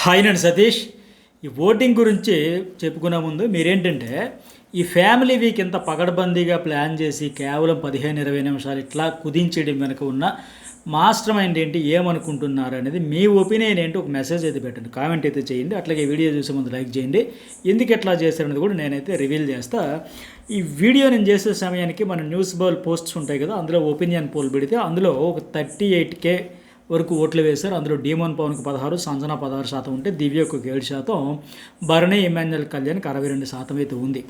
Hi నేను సతీష్. ఈ voting గురించి చెప్పుకునే ముందు మీరేంటంటే ఈ ఫ్యామిలీ వీక్ ఇంత పగడబందీగా ప్లాన్ చేసి కేవలం 15-20 నిమిషాలు ఇట్లా కుదించేయడం వెనుక ఉన్న మాస్టర్ మైండ్ ఏంటి, ఏమనుకుంటున్నారు అనేది మీ ఒపీనియన్ ఏంటి ఒక మెసేజ్ అయితే పెట్టండి, కామెంట్ అయితే చేయండి. అట్లాగే వీడియో చూసే ముందు లైక్ చేయండి. ఎందుకు ఎట్లా చేశారనేది కూడా నేనైతే రివీల్ చేస్తా. ఈ వీడియో నేను చేసే సమయానికి మన న్యూస్ బౌల్ పోస్ట్స్ ఉంటాయి కదా, అందులో ఒపీనియన్ పోల్ పెడితే అందులో ఒక 38K వరకు ఓట్లు వేశారు. అందులో డీమోన్ పవన్కి 16, సంజన 16% ఉంటే దివ్యకు 7%, భరణి ఇమాన్యుయల్ కళ్యాణ్కి 62% అయితే ఉంది.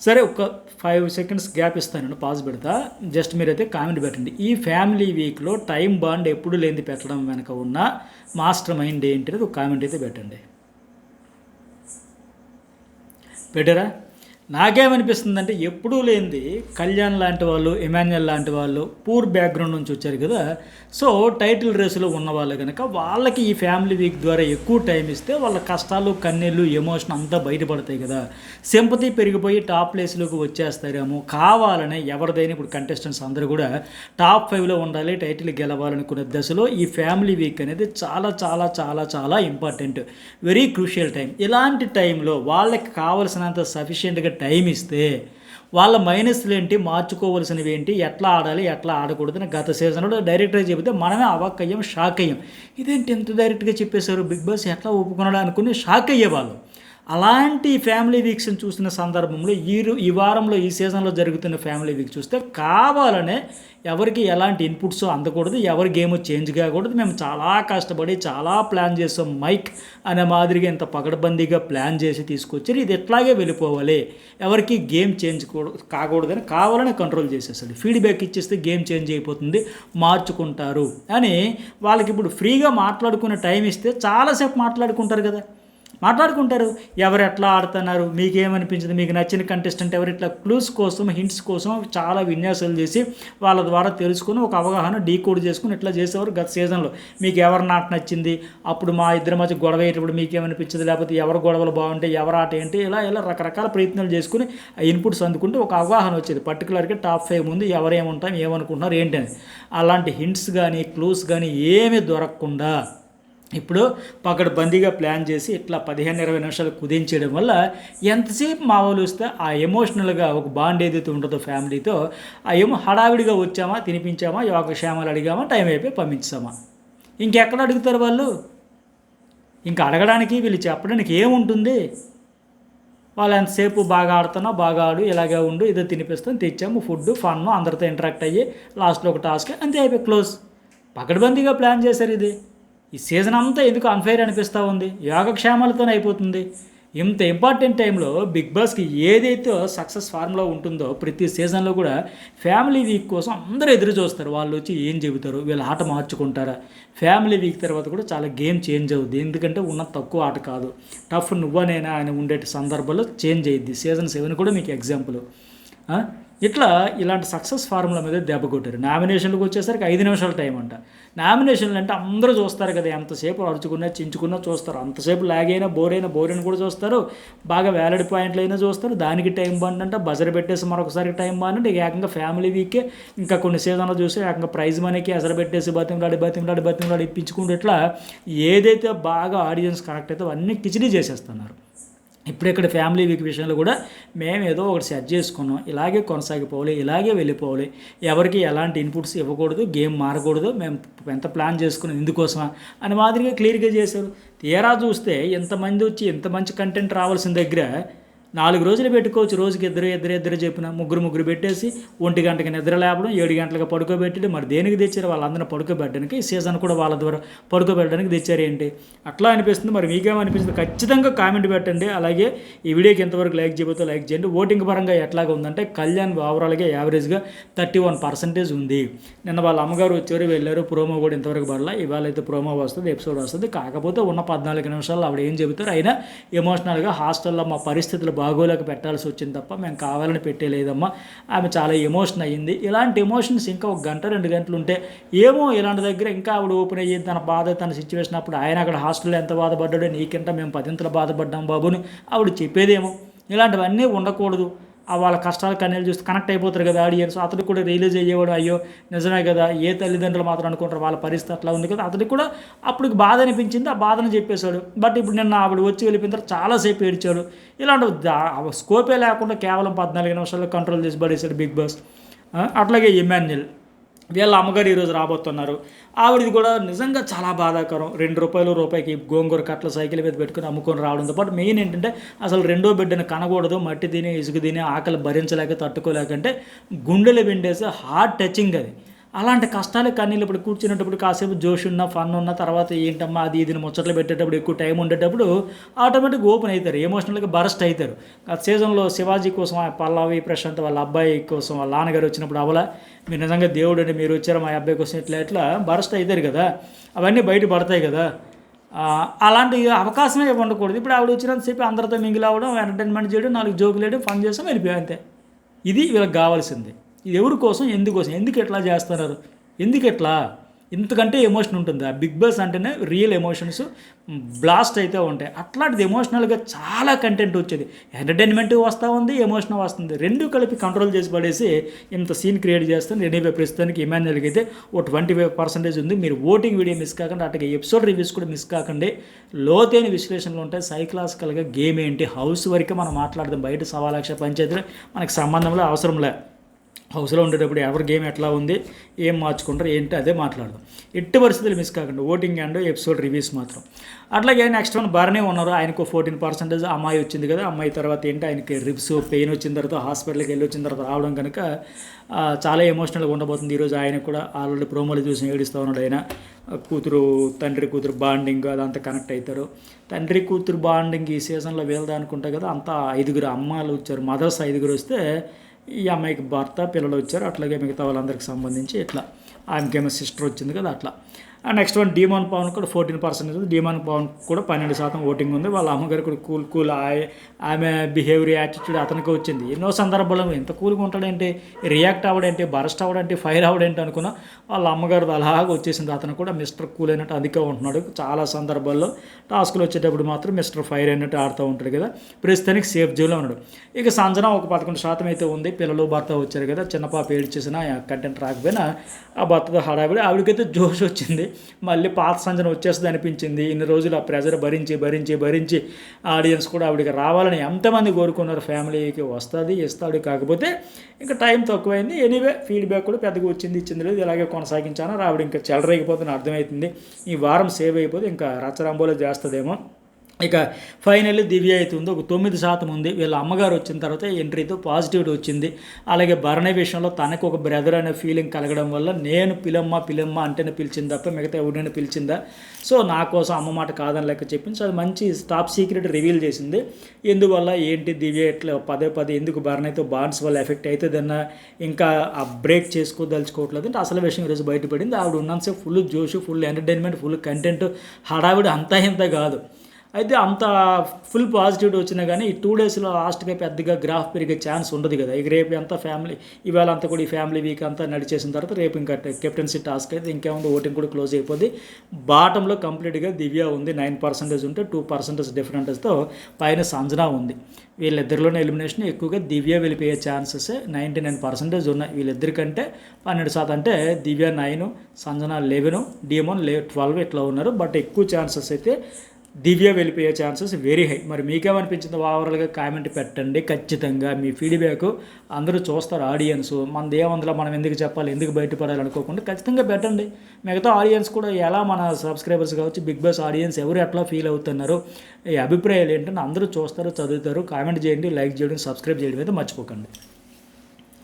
సరే, ఒక 5 సెకండ్స్ గ్యాప్ ఇస్తాను, పాజ్ పెడతా. జస్ట్ మీరైతే కామెంట్ పెట్టండి. ఈ ఫ్యామిలీ వీక్లో టైం బాండ్ ఎప్పుడు లేనిది పెట్టడం వెనక ఉన్న మాస్టర్ మైండ్ ఏంటి అనేది ఒక కామెంట్ అయితే పెట్టండి. పెట్టారా? నాకేమనిపిస్తుందంటే ఎప్పుడూ లేనిది కళ్యాణ్ లాంటి వాళ్ళు, ఇమాన్యుయల్ లాంటి వాళ్ళు పూర్ బ్యాక్గ్రౌండ్ నుంచి వచ్చారు కదా, సో టైటిల్ రేసులో ఉన్న వాళ్ళు కనుక వాళ్ళకి ఈ ఫ్యామిలీ వీక్ ద్వారా ఎక్కువ టైం ఇస్తే వాళ్ళ కష్టాలు, కన్నీళ్ళు, ఎమోషన్ అంతా బయటపడతాయి కదా, సింపతి పెరిగిపోయి టాప్ ప్లేస్లోకి వచ్చేస్తారేమో. కావాలని ఎవరిదైనా ఇప్పుడు కంటెస్టెంట్స్ అందరూ కూడా టాప్ 5లో ఉండాలి, టైటిల్ గెలవాలనుకునే దశలో ఈ ఫ్యామిలీ వీక్ అనేది చాలా చాలా చాలా చాలా ఇంపార్టెంట్, వెరీ క్రూషియల్ టైం. ఇలాంటి టైంలో వాళ్ళకి కావలసినంత సఫిషియెంట్గా టైం ఇస్తే వాళ్ళ మైనస్లు ఏంటి, మార్చుకోవాల్సినవి ఏంటి, ఎట్లా ఆడాలి, ఎట్లా ఆడకూడదని గత సీజన్లో డైరెక్ట్గా చెబితే మనమే అవాక్ అయ్యాం, షాక్ అయ్యాం. ఇదేంటి ఎంత డైరెక్ట్గా చెప్పేశారు, బిగ్ బాస్ ఎట్లా ఒప్పుకున్నాడు అనుకుని షాక్ అయ్యేవాళ్ళు. అలాంటి ఫ్యామిలీ వీక్స్ని చూసిన సందర్భంలో ఈ వారంలో ఈ సీజన్లో జరుగుతున్న ఫ్యామిలీ వీక్ చూస్తే కావాలనే ఎవరికి ఎలాంటి ఇన్పుట్స్ అందకూడదు, ఎవరి గేమ్ చేంజ్ కాకూడదు. మేము చాలా కష్టపడి చాలా ప్లాన్ చేసాం, మైక్ అనే మాదిరిగా ఇంత పకడ్బందీగా ప్లాన్ చేసి తీసుకొచ్చారు, ఇది ఎట్లాగే వెళ్ళిపోవాలి, ఎవరికి గేమ్ చేంజ్ కాకూడదని కావాలని కంట్రోల్ చేసేసాడు. ఫీడ్బ్యాక్ ఇచ్చేస్తే గేమ్ చేంజ్ అయిపోతుంది, మార్చుకుంటారు అని వాళ్ళకి ఇప్పుడు ఫ్రీగా మాట్లాడుకునే టైం ఇస్తే చాలాసేపు మాట్లాడుకుంటారు కదా, మాట్లాడుకుంటారు. ఎవరు ఎట్లా ఆడుతున్నారు, మీకేమనిపించింది, మీకు నచ్చిన కంటెస్టెంట్ ఎవరు, ఇట్లా క్లూస్ కోసం, హింట్స్ కోసం చాలా విన్యాసాలు చేసి వాళ్ళ ద్వారా తెలుసుకుని ఒక అవగాహన డీకోడ్ చేసుకుని ఇట్లా చేసేవారు గత సీజన్లో. మీకు ఎవరు నాట నచ్చింది, అప్పుడు మా ఇద్దరి మధ్య గొడవ అయ్యేటప్పుడు మీకేమనిపించింది, లేకపోతే ఎవరు గొడవలు బాగుంటాయి, ఎవరు ఆట ఏంటి, ఇలా రకరకాల ప్రయత్నాలు చేసుకుని ఇన్పుట్స్ అందుకుంటే ఒక అవగాహన వచ్చేది. పర్టికులర్గా టాప్ 5 ముందు ఎవరేముంటాం, ఏమనుకుంటున్నారు ఏంటి అని. అలాంటి హింట్స్ కానీ క్లూస్ కానీ ఏమీ దొరకకుండా ఇప్పుడు పకడ్బందీగా ప్లాన్ చేసి ఇట్లా 15-20 నిమిషాలు కుదించడం వల్ల ఎంతసేపు మా వాళ్ళు వస్తే ఆ ఎమోషనల్గా ఒక బాండ్ ఏదైతే ఉంటుందో ఫ్యామిలీతో, ఆ హడావిడిగా వచ్చామా, తినిపించామా, యోగక్షేమాలు అడిగామా, టైం అయిపోయి పంపించామా, ఇంకెక్కడ అడుగుతారు వాళ్ళు? ఇంకా అడగడానికి వీళ్ళు చెప్పడానికి ఏముంటుంది? వాళ్ళు ఎంతసేపు బాగా ఆడుతున్నావు, బాగా ఆడు, ఇలాగే ఉండు, ఇదో తినిపిస్తాం, తెచ్చాము, ఫుడ్, ఫన్, అందరితో ఇంటరాక్ట్ అయ్యి లాస్ట్లో ఒక టాస్క్, అంతే, అయిపోయి క్లోజ్. పకడ్బందీగా ప్లాన్ చేశారు. ఇది ఈ సీజన్ అంతా ఎందుకు అన్ఫెయిర్ అనిపిస్తూ ఉంది, యోగక్షేమాలతోనే అయిపోతుంది. ఇంత ఇంపార్టెంట్ టైంలో బిగ్ బాస్కి ఏదైతే సక్సెస్ ఫార్ములా ఉంటుందో ప్రతి సీజన్లో కూడా ఫ్యామిలీ వీక్ కోసం అందరూ ఎదురు చూస్తారు. వాళ్ళు వచ్చి ఏం చెబుతారు, వీళ్ళ ఆట మార్చుకుంటారా. ఫ్యామిలీ వీక్ తర్వాత కూడా చాలా గేమ్ చేంజ్ అవుద్ది, ఎందుకంటే ఉన్న తక్కువ ఆట కాదు, టఫ్ నువ్వనేనా ఆయన ఉండే సందర్భంలో చేంజ్ అయ్యిద్ది. సీజన్ 7 కూడా మీకు ఎగ్జాంపుల్. ఇలాంటి సక్సెస్ ఫార్ములా మీద దెబ్బ కొట్టారు. నామినేషన్లకు వచ్చేసరికి 5 నిమిషాల టైం అంట. నామినేషన్లు అంటే అందరూ చూస్తారు కదా, ఎంతసేపు అరుచుకున్నా చించుకున్నా చూస్తారు, అంతసేపు లాగైనా బోరైనా కూడా చూస్తారు, బాగా వ్యాలిడ్ పాయింట్లు అయినా చూస్తారు. దానికి టైం బాండ్ అంట, బజర్ పెట్టేసి మరొకసారి టైం బాండ్ అంటే ఏకంగా ఫ్యామిలీ వీకే ఇంకా కొన్ని సీజన్లో చూసి ఏకంగా ప్రైజ్ మనీకి అసలు పెట్టేసి బతిమలాడి ఇప్పించుకుంటూ ఇట్లా ఏదైతే బాగా ఆడియన్స్ కనెక్ట్ అయితే అన్నీ కిచిడీ చేసేస్తున్నారు. ఇప్పుడు ఇక్కడ ఫ్యామిలీ వీక్ విషయంలో కూడా మేము ఏదో ఒకటి సెట్ చేసుకున్నాం, ఇలాగే కొనసాగిపోవాలి, ఇలాగే వెళ్ళిపోవాలి, ఎవరికి ఎలాంటి ఇన్పుట్స్ ఇవ్వకూడదు, గేమ్ మారకూడదు, మేము ఎంత ప్లాన్ చేసుకున్నాం ఇందుకోసమా అని మాదిరిగా క్లియర్గా చేశారు. తీరా చూస్తే ఎంతమంది వచ్చి ఎంత మంచి కంటెంట్ రావాల్సిన దగ్గర 4 రోజులు పెట్టుకోవచ్చు, రోజుకి ఇద్దరు చెప్పిన ముగ్గురు పెట్టేసి 1 గంటకి నిద్ర లేపడం, 7 గంటలకు పడుకోబెట్టడం. మరి దేనికి తెచ్చారు? వాళ్ళందరినీ పడుకోబెట్టడానికి, ఈ సీజన్ కూడా వాళ్ళ ద్వారా పడుకోబెట్టడానికి తెచ్చారు ఏంటి? అట్లా అనిపిస్తుంది. మరి మీకేమనిపిస్తుంది ఖచ్చితంగా కామెంట్ పెట్టండి. అలాగే ఈ వీడియోకి ఎంతవరకు లైక్ చేయబోతే లైక్ చేయండి. ఓటింగ్ పరంగా ఎట్లాగా ఉందంటే కళ్యాణ్ ఓవరాల్గా యావరేజ్గా 31% ఉంది. నిన్న వాళ్ళ అమ్మగారు వచ్చారు, వెళ్ళారు, ప్రోమో కూడా ఇంతవరకు పడలా. ఇవాళ అయితే ప్రోమో వస్తుంది, ఎపిసోడ్ వస్తుంది. కాకపోతే ఉన్న 14 నిమిషాల్లో ఆవిడ ఏం చెబుతారు, అయినా ఎమోషనల్గా హాస్టల్లో మా పరిస్థితులు బాగోలేక పెట్టాల్సి వచ్చింది తప్ప మేము కావాలని పెట్టేలేదమ్మా, ఆమె చాలా ఎమోషన్ అయ్యింది. ఇలాంటి ఎమోషన్స్ ఇంకా 1 గంట 2 గంటలు ఉంటే ఏమో ఇలాంటి దగ్గర ఇంకా ఆవిడ ఓపెన్ అయ్యి తన బాధ, తన సిచ్యువేషన్, అప్పుడు ఆయన అక్కడ హాస్టల్లో ఎంత బాధపడ్డాడో నీకంటే మేము 10 బాధపడ్డాం బాబుని ఆవిడ చెప్పేదేమో. ఇలాంటివన్నీ ఉండకూడదు. వాళ్ళ కష్టాలు కన్నీళ్ళు చూస్తే కనెక్ట్ అయిపోతారు కదా ఆడియన్స్. అతడు కూడా రిలీజ్ అయ్యేవాడు, అయ్యో నిజమే కదా, ఏ తల్లిదండ్రులు మాత్రం అనుకుంటారు వాళ్ళ పరిస్థితి అట్లా ఉంది కదా, అతడికి కూడా అప్పుడు బాధ అనిపించింది, ఆ బాధను చెప్పేశాడు. బట్ ఇప్పుడు నిన్న ఆవిడ వచ్చి వెళ్ళిపోయిన తర్వాత చాలాసేపు ఏడ్చాడు. ఇలాంటి స్కోపే లేకుండా కేవలం 14 నిమిషాల్లో కంట్రోల్ చేసి పడేశాడు బిగ్ బాస్. అట్లాగే ఇమాన్యుల్ వీళ్ళ అమ్మగారు ఈరోజు రాబోతున్నారు. ఆవిడది కూడా నిజంగా చాలా బాధాకరం. రూపాయికి గోంగూర కట్ల సైకిల్ మీద పెట్టుకుని అమ్ముకొని రావడంతో పాటు మెయిన్ ఏంటంటే అసలు రెండో బిడ్డను కనకూడదు, మట్టి తిని ఇసుక తిని ఆకలి భరించలేక తట్టుకోలేకంటే గుండెలు పిండేసి హార్ట్ టచింగ్ అది. అలాంటి కష్టాలు కన్నీళ్ళు ఇప్పుడు కూర్చునేటప్పుడు కాసేపు జోష్ ఉన్న ఫన్ ఉన్న తర్వాత ఏంటమ్మా అది ఇది ముచ్చట్లు పెట్టేటప్పుడు ఎక్కువ టైం ఉండేటప్పుడు ఆటోమేటిక్గా ఓపెన్ అవుతారు, ఎమోషనల్గా బరస్ట్ అవుతారు. ఆ సీజన్లో శివాజీ కోసం పల్లవి ప్రశాంత్ వాళ్ళ అబ్బాయి కోసం వాళ్ళ నాన్నగారు వచ్చినప్పుడు అవలా మీరు నిజంగా దేవుడు అండి మీరు వచ్చారు మా అబ్బాయి కోసం ఇట్లా బరస్ట్ అవుతారు కదా, అవన్నీ బయట పడతాయి కదా. అలాంటి అవకాశమే ఉండకూడదు. ఇప్పుడు ఆవిడ వచ్చినంతసేపు అందరితో మింగిల్ అవ్వడం, ఎంటర్టైన్మెంట్ చేయడం, 4 జోకులు వేయడం, ఫన్ చేసాం, వెళ్ళిపోయాం అంతే. ఇది వీళ్ళకి కావాల్సింది. ఇది ఎవరి కోసం, ఎందుకు ఎట్లా చేస్తున్నారు, ఎందుకు ఎట్లా, ఇంతకంటే ఎమోషన్ ఉంటుంది. ఆ బిగ్ బాస్ అంటేనే రియల్ ఎమోషన్స్ బ్లాస్ట్ అయితే ఉంటాయి. అట్లాంటిది ఎమోషనల్గా చాలా కంటెంట్ వచ్చేది, ఎంటర్టైన్మెంట్ వస్తూ ఉంది, ఎమోషన్ వస్తుంది, రెండు కలిపి కంట్రోల్ చేసి పడేసి ఇంత సీన్ క్రియేట్ చేస్తాను. ఎనీవే ప్రస్తుతానికి ఇమాన్యుల్కి అయితే 25% ఉంది. మీరు ఓటింగ్ వీడియో మిస్ కాకుండా అట్లాగే ఎపిసోడ్ రివ్యూస్ కూడా మిస్ కాకండి. లోతైన విశ్లేషణలు ఉంటాయి. సైకలాజికల్గా గేమ్ ఏంటి, హౌస్ వరకే మనం మాట్లాడదాం, బయట 1,00,000 పంచాయతీలు మనకు సంబంధంలో అవసరంలే. హౌస్లో ఉండేటప్పుడు ఎవరి గేమ్ ఎట్లా ఉంది, ఏం మార్చుకుంటారు ఏంటి అదే మాట్లాడదాం. ఎట్టి పరిస్థితులు మిస్ కాకుండా ఓటింగ్ అండ్ ఎపిసోడ్ రివ్యూస్ మాత్రం. అట్లాగే నెక్స్ట్ వన్ భరణి ఉన్నారు, ఆయనకు 14% అమ్మాయి వచ్చింది కదా. అమ్మాయి తర్వాత ఏంటి ఆయనకి రిబ్స్ పెయిన్ వచ్చిన తర్వాత హాస్పిటల్కి వెళ్ళి వచ్చిన తర్వాత రావడం కనుక చాలా ఎమోషనల్గా ఉండబోతుంది. ఈరోజు ఆయన కూడా ఆల్రెడీ ప్రోమోలు చూసి ఏడుస్తూ ఉన్నాడు. ఆయన తండ్రి కూతురు బాండింగ్ అదంతా కనెక్ట్ అవుతారు. తండ్రి కూతురు బాండింగ్ ఈ సీజన్లో వెళ్దా అనుకుంటా కదా, అంతా 5 అమ్మాయిలు వచ్చారు, మదర్స్ 5 వస్తే ఈ అమ్మాయికి భర్త పిల్లలు వచ్చారు. అట్లాగే మిగతా వాళ్ళందరికీ సంబంధించి ఇట్లా ఆమెకేమో సిస్టర్ వచ్చింది కదా అట్లా. నెక్స్ట్ వన్ డీమాన్ పవన్ కూడా 14% ఉంది. డీమాన్ పవన్ కూడా 12% ఓటింగ్ ఉంది. వాళ్ళ అమ్మగారు కూడా కూల్ ఆమె బిహేవియర్ యాటిట్యూడ్ అతనికి వచ్చింది. ఎన్నో సందర్భాల్లో ఎంత కూల్గా ఉంటాడంటే, రియాక్ట్ అవ్వడంటే, బరస్ట్ అవ్వడంటే, ఫైర్ అవ్వడంటే అనుకున్నా వాళ్ళ అమ్మగారు అలాగా వచ్చేసింది. అతను కూడా మిస్టర్ కూల్ అయినట్టు అందుకే ఉంటున్నాడు. చాలా సందర్భాల్లో టాస్క్లు వచ్చేటప్పుడు మాత్రం మిస్టర్ ఫైర్ అయినట్టు ఆడుతూ ఉంటాడు కదా. ప్రస్తుతానికి సేఫ్ జోన్లో ఉన్నాడు. ఇక సంజన ఒక 11% అయితే ఉంది. పిల్లలు భర్త వచ్చారు కదా, చిన్న పాప ఏడ్చేసిన కంటెంట్ రాకపోయినా ఆ భర్తతో హడావిడి, ఆవిడకైతే జోష్ వచ్చింది. మళ్ళీ పాత సంజన వచ్చేస్తుంది అనిపించింది. ఇన్ని రోజులు ఆ ప్రెజర్ భరించి ఆడియన్స్ కూడా ఆవిడకి రావాలని ఎంతమంది కోరుకున్నారు. ఫ్యామిలీకి వస్తుంది ఇస్తాడు, కాకపోతే ఇంకా టైం తక్కువైంది. ఎనీవే ఫీడ్బ్యాక్ కూడా పెద్దగా ఇచ్చింది లేదు, ఇలాగే కొనసాగించాను. ఆవిడ ఇంకా చెలరైపోతుంది అర్థమవుతుంది. ఈ వారం సేవ్ అయిపోతే ఇంకా రచ్చరంబోలో చేస్తుందేమో. ఇక ఫైనల్లీ దివ్య అయితే ఉంది, ఒక 9% ఉంది. వీళ్ళ అమ్మగారు వచ్చిన తర్వాత ఎంట్రీతో పాజిటివిటీ వచ్చింది. అలాగే భరణి విషయంలో తనకు ఒక బ్రదర్ అనే ఫీలింగ్ కలగడం వల్ల నేను పిలమ్మ అంటేనే పిలిచింది తప్ప మిగతా ఎవరినైనా పిలిచిందా, సో నా కోసం అమ్మ మాట కాదని లెక్క చెప్పింది. సో అది మంచి టాప్ సీక్రెట్ రివీల్ చేసింది. ఎందువల్ల ఏంటి దివ్య ఇట్లా పదే ఎందుకు భరణితో బాండ్స్ వల్ల ఎఫెక్ట్ అవుతుందన్న ఇంకా ఆ బ్రేక్ చేసుకోదలుచుకోవట్లేదు అంటే అసలు విషయం ఈరోజు బయటపడింది. ఆవిడ ఉన్నంతసేపు ఫుల్ జోష్, ఫుల్ ఎంటర్టైన్మెంట్, ఫుల్ కంటెంట్, హడావిడి అంతా ఇంత కాదు. అయితే అంత ఫుల్ పాజిటివిటీ వచ్చినా కానీ ఈ 2 డేస్లో లాస్ట్గా పెద్దగా గ్రాఫ్ పెరిగే ఛాన్స్ ఉండదు కదా. ఇక రేపు అంతా ఫ్యామిలీ ఇవాళ అంతా కూడా ఈ ఫ్యామిలీ వీక్ అంతా నడిచేసిన తర్వాత రేపు ఇంకా కెప్టెన్సీ టాస్క్ అయితే ఇంకేముంది, ఓటింగ్ కూడా క్లోజ్ అయిపోద్ది. బాటంలో కంప్లీట్గా దివ్య ఉంది 9% ఉంటే 2% డిఫరెంట్స్తో పైన సంజన ఉంది. వీళ్ళిద్దరిలోనే ఎలిమినేషన్ ఎక్కువగా దివ్య వెళ్ళిపోయే ఛాన్సెస్ 99% ఉన్నాయి. వీళ్ళిద్దరికంటే 12% అంటే దివ్య 9, సంజన 11, డీమోన్ 12 ఇట్లా ఉన్నారు. బట్ ఎక్కువ ఛాన్సెస్ అయితే దివ్య వెళ్ళిపోయే ఛాన్సెస్ వెరీ హై. మరి మీకేమనిపించింది ఓవరాల్గా కామెంట్ పెట్టండి. ఖచ్చితంగా మీ ఫీడ్బ్యాక్ అందరూ చూస్తారు ఆడియన్స్. మనది ఏమందులో మనం ఎందుకు చెప్పాలి, ఎందుకు బయటపడాలి అనుకోకుండా ఖచ్చితంగా పెట్టండి. మిగతా ఆడియన్స్ కూడా ఎలా మన సబ్స్క్రైబర్స్ కావచ్చు, బిగ్ బాస్ ఆడియన్స్ ఎవరు ఎట్లా ఫీల్ అవుతున్నారు, ఈ అభిప్రాయాలు ఏంటంటే అందరూ చూస్తారు, చదువుతారు. కామెంట్ చేయండి, లైక్ చేయడం, సబ్స్క్రైబ్ చేయడం అయితే మర్చిపోకండి.